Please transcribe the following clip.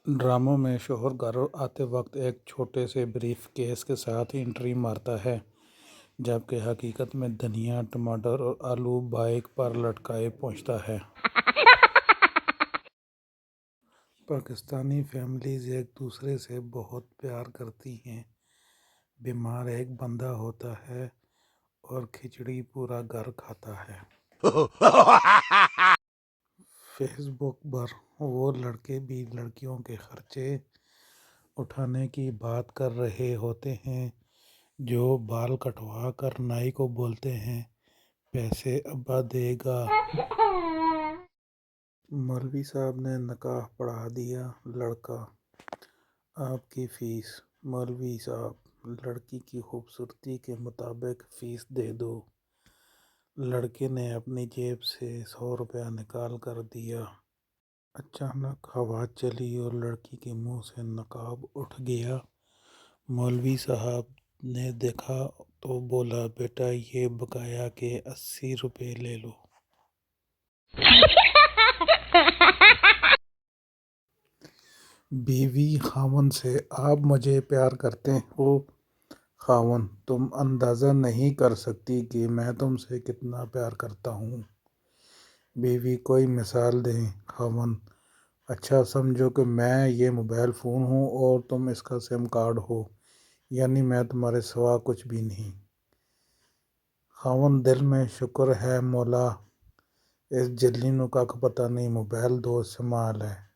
ڈراموں میں شوہر گھر آتے وقت ایک چھوٹے سے بریف کیس کے ساتھ انٹری مارتا ہے، جبکہ حقیقت میں دھنیا، ٹماٹر اور آلو بائیک پر لٹکائے پہنچتا ہے۔ پاکستانی فیملیز ایک دوسرے سے بہت پیار کرتی ہیں۔ بیمار ایک بندہ ہوتا ہے اور کھچڑی پورا گھر کھاتا ہے۔ فیس بک پر وہ لڑکے بھی لڑکیوں کے خرچے اٹھانے کی بات کر رہے ہوتے ہیں جو بال کٹوا کر نائی کو بولتے ہیں پیسے ابا دے گا۔ مولوی صاحب نے نکاح پڑھا دیا، لڑکا آپ کی فیس۔ مولوی صاحب لڑکی کی خوبصورتی کے مطابق فیس دے دو۔ لڑکے نے اپنی جیب سے 100 روپیہ نکال کر دیا۔ اچانک ہوا چلی اور لڑکی کے منہ سے نقاب اٹھ گیا۔ مولوی صاحب نے دیکھا تو بولا بیٹا یہ بقایا کے 80 روپے لے لو۔ بیوی خاوند سے آپ مجھے پیار کرتے ہو؟ خاوند تم اندازہ نہیں کر سکتی کہ میں تم سے کتنا پیار کرتا ہوں۔ بیوی کوئی مثال دیں۔ خاوند اچھا سمجھو کہ میں یہ موبائل فون ہوں اور تم اس کا سم کارڈ ہو، یعنی میں تمہارے سوا کچھ بھی نہیں۔ خاوند دل میں شکر ہے مولا، اس جلی نوں کھ پتہ نہیں موبائل دو استعمال ہے۔